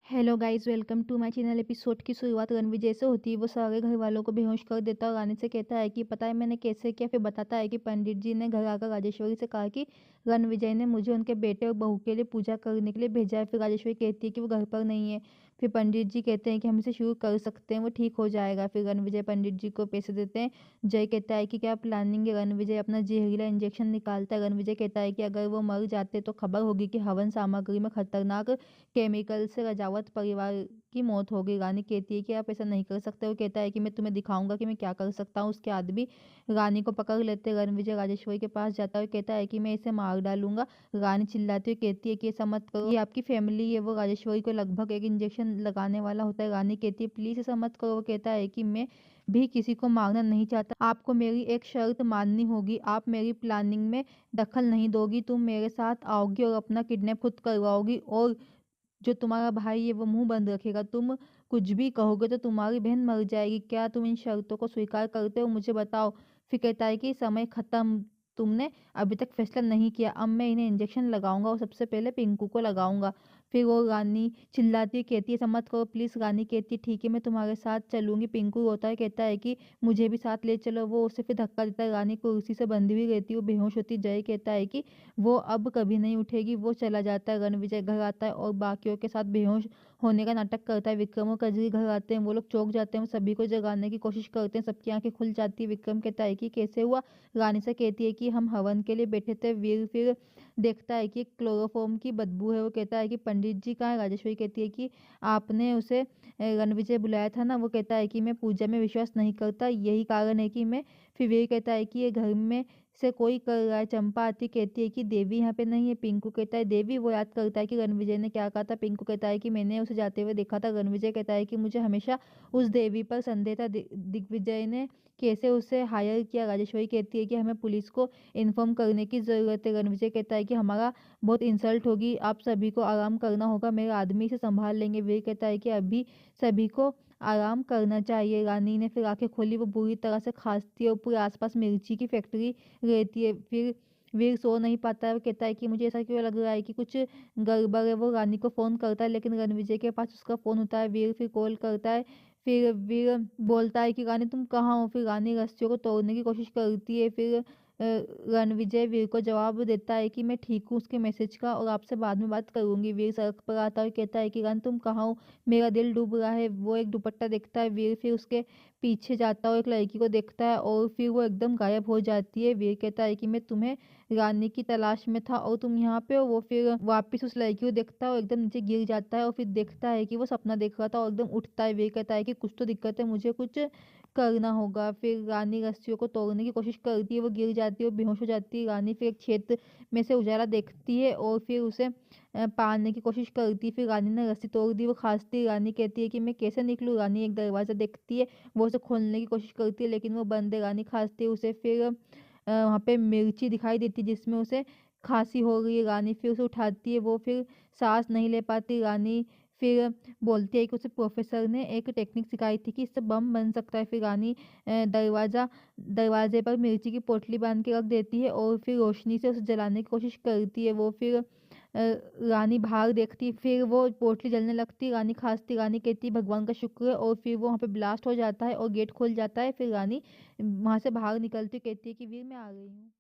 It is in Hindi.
Hello guys, welcome to my channel. Episode की शुरुआत रणविजय से होती है। वो सारे घर वालों को बेहोश कर देता है और रानी से कहता है कि पता है मैंने कैसे किया। फिर बताता है कि पंडित जी ने घर आकर राजेश्वरी से कहा कि रणविजय ने मुझे उनके बेटे और बहू के लिए पूजा करने के लिए भेजा है। फिर राजेश्वरी कहती है कि वो घर पर नहीं है। फिर पंडित जी कहते हैं कि हम इसे शुरू कर सकते हैं, वो ठीक हो जाएगा। फिर रणविजय पंडित जी को पैसे देते हैं। जय कहता है कि क्या प्लानिंग है। रणविजय अपना जहरीला इंजेक्शन निकालता है। रणविजय कहता है कि अगर वो मर जाते तो खबर होगी कि हवन सामग्री में खतरनाक केमिकल से रजावत परिवार की मौत हो गई। रानी कहती है कि आप ऐसा नहीं कर सकते। वो कहता है कि मैं तुम्हें दिखाऊंगा कि मैं क्या कर सकता हूँ। उसके आदमी रानी को पकड़ लेते। रणविजय राजेश्वरी के पास जाता है और कहता है कि मैं इसे मार डालूंगा। रानी चिल्लाती हुई कहती है कि ऐसा मत करो, ये आपकी फैमिली है। वो राजेश्वरी को लगभग एक इंजेक्शन लगाने वाला होता है। रानी कहती है प्लीज ऐसा मत करो। वो कहता है कि मैं भी किसी को मारना नहीं चाहता। आपको मेरी एक शर्त माननी होगी। आप मेरी प्लानिंग में दखल नहीं दोगी। तुम मेरे साथ आओगी और अपना किडनैप खुद करवाओगी और जो तुम्हारा भाई है वो मुंह बंद रखेगा। तुम कुछ भी कहोगे तो तुम्हारी बहन मर जाएगी। क्या तुम इन शर्तों को स्वीकार करते हो, मुझे बताओ। फिर कहता है कि समय खत्म, तुमने अभी तक फैसला नहीं किया। अब मैं इन्हें इंजेक्शन लगाऊंगा और सबसे पहले पिंकू को लगाऊंगा। फिर वो रानी चिल्लाती कहती है मत करो प्लीज। रानी कहती है ठीक है मैं तुम्हारे साथ चलूंगी। पिंकू रोता है कहता है कि मुझे भी साथ ले चलो। वो उसे फिर धक्का देता है। रानी कुर्सी से बंधी हुई रहती है, वो बेहोश होती। जय कहता है कि वो अब कभी नहीं उठेगी। वो चला जाता है। रणविजय घर आता है और बाकियों के साथ बेहोश होने का नाटक करता है। विक्रम और कजरी घर आते हैं। वो लोग चौंक जाते हैं। वो सभी को जगाने की कोशिश करते हैं। सबकी आंखें खुल जाती है। विक्रम कहता है कि कैसे हुआ। रानी से कहती है कि हम हवन के लिए बैठे थे। वीर फिर देखता है कि क्लोरोफॉर्म की बदबू है। वो कहता है कि पंडित जी कहाँ है। राजेश्वरी कहती है कि आपने उसे रणविजय बुलाया था ना। वो कहता है कि मैं पूजा में विश्वास नहीं करता, यही कारण है कि मैं। फिर वीर कहता है कि ये घर में से कोई कर रहा है। चंपा आती कहती है कि देवी यहाँ पे नहीं है। पिंकू कहता है देवी। वो याद करता है कि रणविजय ने क्या कहा था। पिंकू कहता है कि मैंने उसे जाते हुए देखा था। रणविजय कहता है कि मुझे हमेशा उस देवी पर संदेह था। दिग्विजय ने कैसे उसे हायर किया। राजेश्वरी कहती है कि हमें पुलिस को इन्फॉर्म करने की जरूरत है। रणविजय कहता है कि हमारा बहुत इंसल्ट होगी, आप सभी को आराम करना होगा, मेरे आदमी इसे संभाल लेंगे। वीर कहता है कि अभी सभी को आराम करना चाहिए। रानी ने फिर आंखें खोली। वो बुरी तरह से खांसती है और पूरे आसपास मिर्ची की फैक्ट्री रहती है। फिर वीर सो नहीं पाता है। वो कहता है कि मुझे ऐसा क्यों लग रहा है कि कुछ गड़बड़ है। वो रानी को फोन करता है लेकिन रणविजय के पास उसका फोन होता है। वीर फिर कॉल करता है। फिर वीर बोलता है कि रानी तुम कहाँ हो। फिर रानी रस्सियों को तोड़ने की कोशिश करती है। फिर रणविजय वीर को जवाब देता है कि मैं ठीक हूँ उसके मैसेज का और आपसे बाद में बात करूंगी। वीर सड़क पर आता है और कहता है कि रानी तुम कहाँ हो, मेरा दिल डूब रहा है। वो एक दुपट्टा देखता है। वीर फिर उसके पीछे जाता है और एक लड़की को देखता है और फिर वो एकदम गायब हो जाती है। वीर कहता है कि मैं तुम्हें रानी की तलाश में था और तुम यहाँ पे हो। वो फिर वापस उस लड़की को देखता है और एकदम नीचे गिर जाता है और फिर देखता है कि वो सपना देख रहा था और एकदम उठता है। वीर कहता है कि कुछ तो दिक्कत है, मुझे कुछ करना होगा। फिर रानी रस्सियों को तोड़ने की कोशिश करती है, वो गिर जाती है और बेहोश हो जाती है। रानी फिर एक क्षेत्र में से उजाला देखती है और फिर उसे पाने की कोशिश करती है। फिर रानी ने रस्सी तोड़ दी। वो खांसती है। रानी कहती है कि मैं कैसे निकलूं। रानी एक दरवाजा देखती है, वो उसे खोलने की कोशिश करती है लेकिन वो बंद है। रानी खांसती है। उसे फिर वहाँ पे मिर्ची दिखाई देती है जिसमें उसे खांसी हो रही है। रानी फिर उसे उठाती है। वो फिर सांस नहीं ले पाती। रानी फिर बोलती है कि उसे प्रोफेसर ने एक टेक्निक सिखाई थी कि इससे बम बन सकता है। फिर रानी दरवाजे पर मिर्ची की पोटली बांध के रख देती है और फिर रोशनी से उसे जलाने की कोशिश करती है। वो फिर रानी बाहर देखती, फिर वो पोटली जलने लगती। रानी खांसती। रानी कहती भगवान का शुक्र है और फिर वो वहाँ पे ब्लास्ट हो जाता है और गेट खुल जाता है। फिर रानी वहां से बाहर निकलती कहती है कि वीर मैं आ गई हूँ।